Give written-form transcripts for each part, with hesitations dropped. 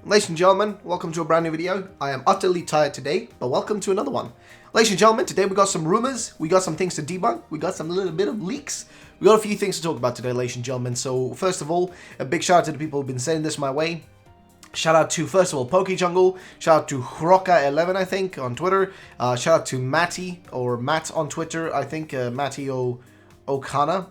Ladies and gentlemen, welcome to a brand new video. I am utterly tired today, but welcome to another one. Ladies and gentlemen, today we got some rumors, we got some things to debunk, we got some little bit of leaks. We got a few things to talk about today, ladies and gentlemen. So first of all, a big shout out to the people who've been sending this my way. Shout out to, first of all, PokeJungle. Shout out to Hroka11, I think, on Twitter. Shout out to Matty, or Matt on Twitter, I think, Matty Okana.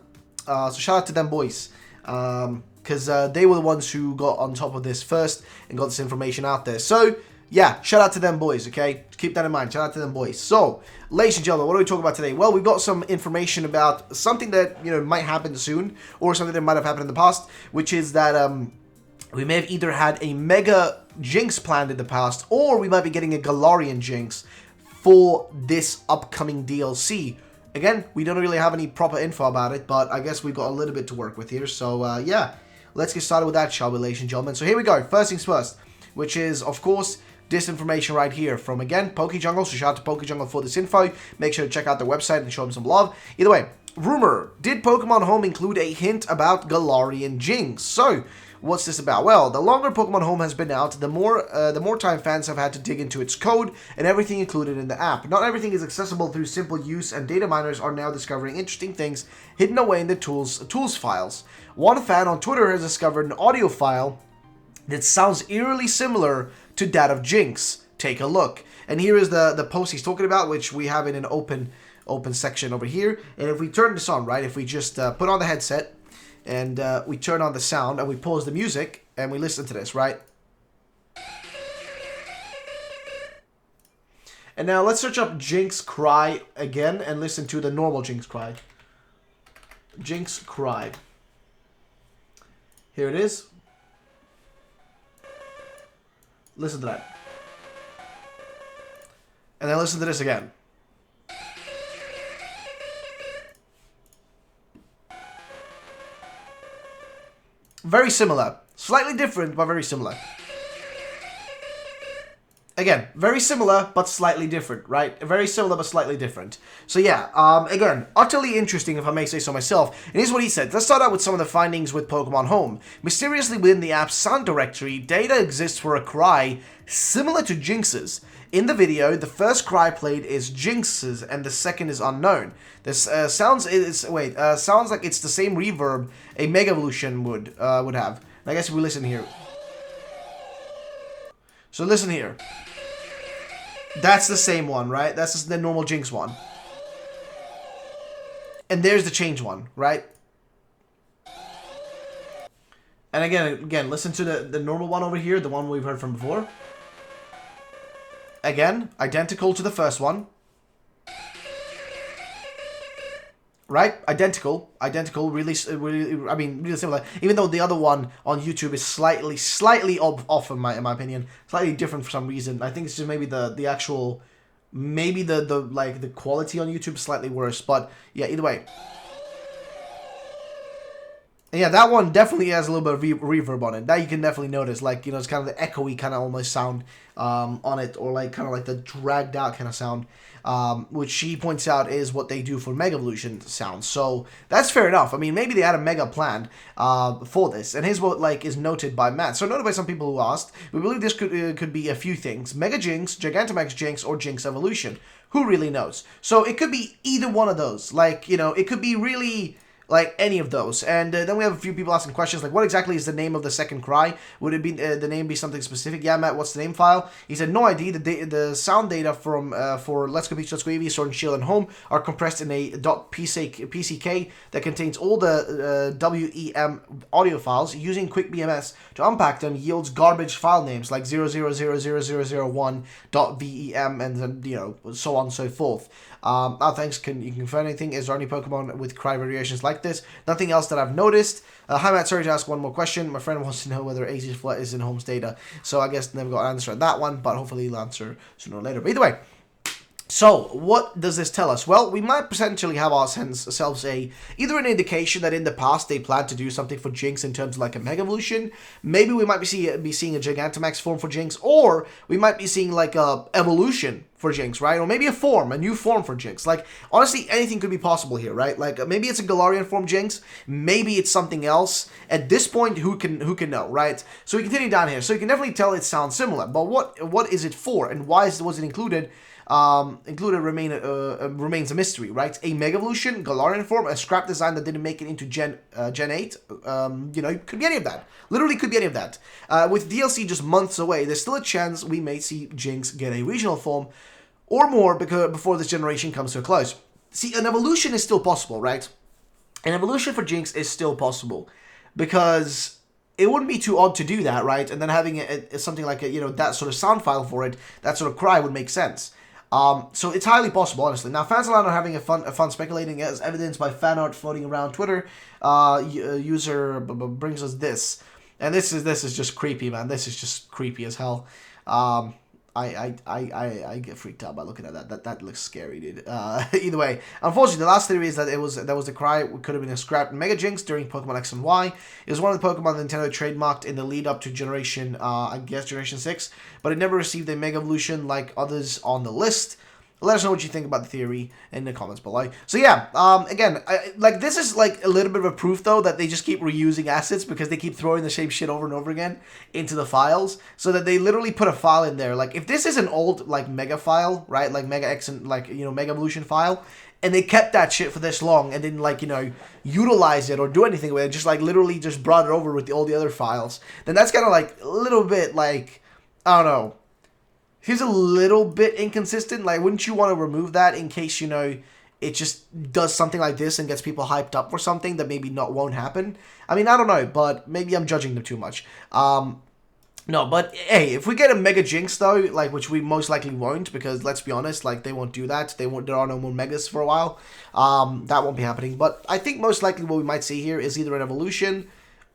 So shout out to them boys. Because they were the ones who got on top of this first and got this information out there. So, yeah, shout out to them boys, okay? Keep that in mind. Shout out to them boys. So, ladies and gentlemen, what are we talking about today? Well, we've got some information about something that, might happen soon, or something that might have happened in the past, which is that, we may have either had a Mega Jinx planned in the past, or we might be getting a Galarian Jinx for this upcoming DLC. Again, we don't really have any proper info about it, but I guess we've got a little bit to work with here. So, yeah, let's get started with that, shall we, ladies and gentlemen? So here we go. First things first, which is, of course, this information right here from, again, PokeJungle. So shout out to PokeJungle for this info. Make sure to check out their website and show them some love. Either way, rumor. Did Pokemon Home include a hint about Galarian Jinx? So, what's this about? Well, the longer Pokemon Home has been out, the more time fans have had to dig into its code and everything included in the app. Not everything is accessible through simple use, and data miners are now discovering interesting things hidden away in the tools files. One fan on Twitter has discovered an audio file that sounds eerily similar to that of Jinx. Take a look. And here is the post he's talking about, which we have in an open section over here. And if we turn this on, right, if we just put on the headset, and we turn on the sound, and we pause the music, and we listen to this, right? And now let's search up Jinx Cry again, and listen to the normal Jinx Cry. Jinx Cry. Here it is. Listen to that. And then listen to this again. Very similar. Slightly different, but very similar. Again, very similar, but slightly different, right? Very similar, but slightly different. So yeah, again, utterly interesting, if I may say so myself. And here's what he said. Let's start out with some of the findings with Pokemon Home. Mysteriously within the app's sound directory, data exists for a cry similar to Jinx's. In the video, the first cry played is Jinx's, and the second is unknown. This sounds like it's the same reverb a Mega Evolution would have. I guess if we listen here. So listen here. That's the same one, right? That's just the normal Jinx one. And there's the change one, right? And again, listen to the normal one over here, the one we've heard from before. Again, identical to the first one. Right? Identical, really similar. Even though the other one on YouTube is slightly off in my opinion, slightly different for some reason. I think it's just maybe the actual, maybe the quality on YouTube is slightly worse. But yeah, either way. And yeah, that one definitely has a little bit of reverb on it. That you can definitely notice. Like, it's kind of the echoey kind of almost sound on it. Or like kind of like the dragged out kind of sound. Which she points out is what they do for Mega Evolution sounds. So that's fair enough. I mean, maybe they had a Mega planned for this. And here's what is noted by Matt. So noted by some people who asked, we believe this could be a few things. Mega Jinx, Gigantamax Jinx, or Jinx Evolution. Who really knows? So it could be either one of those. Like, it could be really like any of those. And then we have a few people asking questions like, what exactly is the name of the second cry? Would it be the name be something specific? Yeah, Matt, what's the name file? He said no idea. The sound data from for Let's Go Peach, Let's Go Eevee, Sword and Shield, and Home are compressed in a .pck that contains all the WEM audio files. Using Quick BMS to unpack them yields garbage file names like 0000001.vem and then so on and so forth. Thanks. Can you confirm anything? Is there any Pokemon with cry variations like this? Nothing else that I've noticed. Hi Matt, sorry to ask one more question. My friend wants to know whether AZ's Flood is in Home's data. So I guess never got an answer on that one, but hopefully he'll answer sooner or later. But either way, So, what does this tell us? Well, we might potentially have ourselves either an indication that in the past they planned to do something for JYNX in terms of like a Mega Evolution. Maybe we might be seeing a Gigantamax form for JYNX, or we might be seeing like a evolution for JYNX, right? Or maybe a new form for JYNX. Like, honestly, anything could be possible here, right? Like, maybe it's a Galarian form JYNX, maybe it's something else. At this point, who can know, right? So we continue down here. So you can definitely tell it sounds similar, but what is it for, and why was it included? Remains a mystery, right? A Mega Evolution, Galarian form, a scrap design that didn't make it into Gen 8. Could be any of that. Literally could be any of that. With DLC just months away, there's still a chance we may see JYNX get a regional form or more before this generation comes to a close. See, an evolution is still possible, right? An evolution for JYNX is still possible because it wouldn't be too odd to do that, right? And then having something like that sort of sound file for it, that sort of cry would make sense. So it's highly possible, honestly. Now, fans online are having a fun speculating, as evidenced by fan art floating around Twitter. User brings us this, and this is just creepy, man. This is just creepy as hell. I get freaked out by looking at that. That looks scary, dude. Either way, unfortunately, the last theory is that that was the cry. It could have been a scrapped Mega JYNX during Pokemon X and Y. It was one of the Pokemon Nintendo trademarked in the lead up to Generation 6, but it never received a Mega Evolution like others on the list. Let us know what you think about the theory in the comments below. So yeah, again, this is like a little bit of a proof though that they just keep reusing assets because they keep throwing the same shit over and over again into the files, so that they literally put a file in there. Like if this is an old like Mega file, right, like Mega X and Mega Evolution file, and they kept that shit for this long and didn't utilize it or do anything with it, just literally just brought it over with all the other files, then that's kind of like a little bit like, I don't know. Here's a little bit inconsistent. Like, wouldn't you want to remove that in case, it just does something like this and gets people hyped up for something that maybe won't happen? I mean, I don't know, but maybe I'm judging them too much. No, but hey, if we get a Mega JYNX though, which we most likely won't, because let's be honest, they won't do that. There are no more Megas for a while. That won't be happening. But I think most likely what we might see here is either an evolution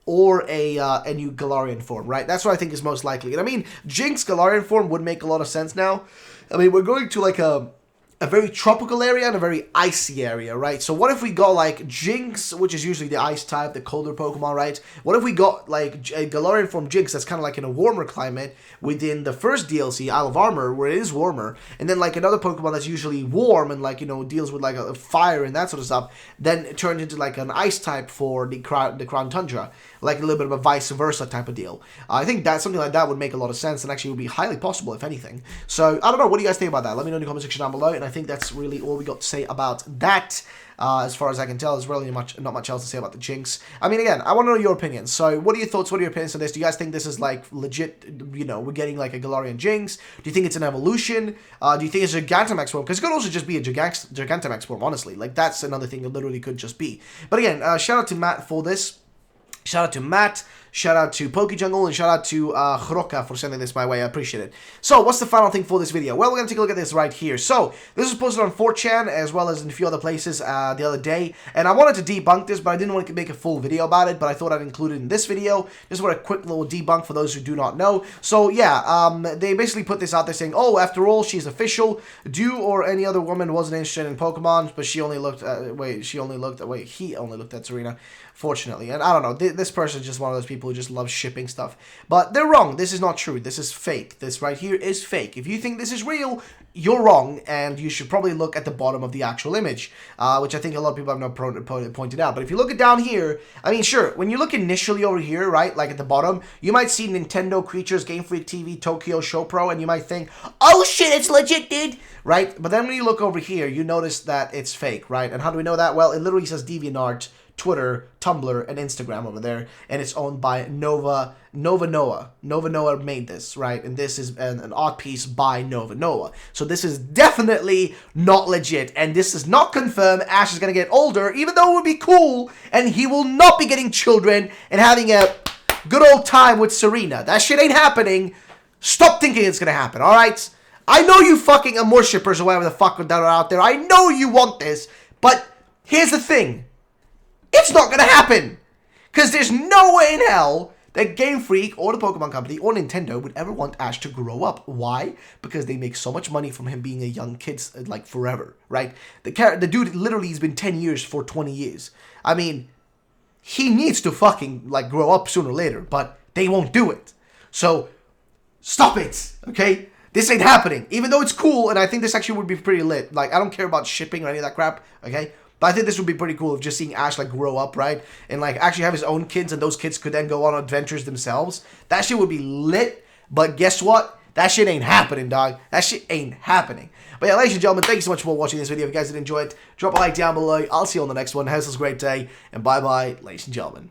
or a new Galarian form, right? That's what I think is most likely. And I mean, JYNX Galarian form would make a lot of sense now. I mean, we're going to a very tropical area and a very icy area, right? So what if we got JYNX, which is usually the ice type, the colder Pokemon, right? What if we got a Galarian form JYNX that's kind of in a warmer climate within the first DLC, Isle of Armor, where it is warmer, and then another Pokemon that's usually warm and deals with a fire and that sort of stuff, then it turned into an ice type for the Crown Tundra, a little bit of a vice versa type of deal. I think that something like that would make a lot of sense and actually would be highly possible, if anything. So I don't know, what do you guys think about that? Let me know in the comment section down below. And I think that's really all we got to say about that. As far as I can tell, there's really not much else to say about the JYNX. I mean, again, I want to know your opinions. So what are your thoughts? What are your opinions on this? Do you guys think this is legit, we're getting a Galarian JYNX? Do you think it's an evolution? Do you think it's a Gigantamax form? Because it could also just be a Gigantamax form, honestly. That's another thing it literally could just be. But again, shout out to Matt for this. Shout out to Matt, shout out to PokeJungle, and shout out to Hroka for sending this my way. I appreciate it. So, what's the final thing for this video? Well, we're going to take a look at this right here. So, this was posted on 4chan, as well as in a few other places the other day. And I wanted to debunk this, but I didn't want to make a full video about it, but I thought I'd include it in this video. Just for a quick little debunk for those who do not know. So, yeah, they basically put this out there saying, oh, after all, she's official. Dew or any other woman wasn't interested in Pokemon, but he only looked at Serena, fortunately. And I don't know, this person's just one of those people who just loves shipping stuff. But they're wrong. This is not true. This is fake. This right here is fake. If you think this is real, you're wrong, and you should probably look at the bottom of the actual image, which I think a lot of people have not pointed out. But if you look at down here, I mean, sure, when you look initially over here, right, at the bottom, you might see Nintendo Creatures, Game Freak TV, Tokyo Show Pro, and you might think, oh shit, it's legit, dude, right? But then when you look over here, you notice that it's fake, right? And how do we know that? Well, it literally says DeviantArt, Twitter, Tumblr, and Instagram over there, and it's owned by Nova Noah. Nova Noah made this, right? And this is an art piece by Nova Noah. So this is definitely not legit, and this does not confirm Ash is going to get older, even though it would be cool, and he will not be getting children and having a good old time with Serena. That shit ain't happening. Stop thinking it's going to happen, alright? I know you fucking Amor shippers or whatever the fuck that are out there. I know you want this, but here's the thing. It's not going to happen. Because there's no way in hell that Game Freak or the Pokemon Company or Nintendo would ever want Ash to grow up. Why? Because they make so much money from him being a young kid, like, forever, right? The dude literally has been 10 years for 20 years. I mean, he needs to fucking, like, grow up sooner or later, but they won't do it. So, stop it, okay? This ain't happening. Even though it's cool, and I think this actually would be pretty lit. Like, I don't care about shipping or any of that crap, okay? But I think this would be pretty cool of just seeing Ash, like, grow up, right? And, like, actually have his own kids, and those kids could then go on adventures themselves. That shit would be lit, but guess what? That shit ain't happening, dog. That shit ain't happening. But yeah, ladies and gentlemen, thank you so much for watching this video. If you guys did enjoy it, drop a like down below. I'll see you on the next one. Have a great day, and bye-bye, ladies and gentlemen.